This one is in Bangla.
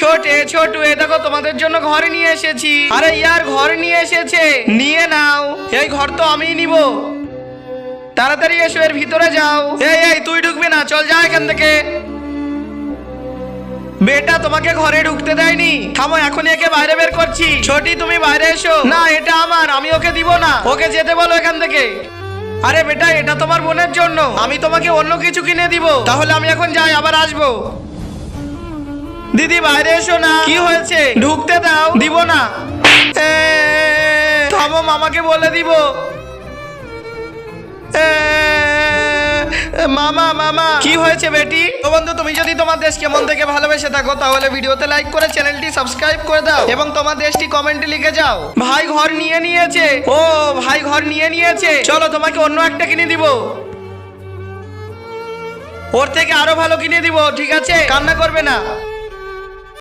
ছোট এ দেখো তোমাদের জন্য ঘর নিয়ে এসেছি। আরে ইয়ার ঘর নিয়ে এসেছে, নিয়ে নাও। এই ঘর তো আমিই নিব। তাড়াতাড়ি এসো, এর ভিতরে যাও। এই তুই ঢুকবি না, চল যা এখান থেকে। বেটা তোমাকে ঘরে ঢুকতে দেয়নি, থামো, এখনই একে বাইরে বের করছি। ছোটি তুমি বাইরে এসো। না এটা আমার, আমি ওকে দিব না, ওকে যেতে বলো এখান থেকে। আরে বেটা এটা তোমার বোনের জন্য, আমি তোমাকে অন্য কিছু কিনে দিব। তাহলে আমি এখন যাই, আবার আসবো। দিদি বাইরে এসো না। কি হয়েছে? ঢুকতে দাও। দিব না। থামো, মামাকে বলে দিব। মামা কি হয়েছে বেটি? তো বন্ধু তুমি যদি তোমার দেশকে মন থেকে ভালোবেসে থাকো তাহলে ভিডিওতে লাইক করে চ্যানেলটি সাবস্ক্রাইব করে দাও এবং তোমার দেশটি কমেন্টে লিখে যাও। ভাই ঘর নিয়ে নিয়েছে। ও ভাই ঘর নিয়ে নিয়েছে, চলো তোমাকে অন্য একটা কিনে দিব, ওর থেকে আরো ভালো কিনে দিব, ঠিক আছে? কান্না করবে না।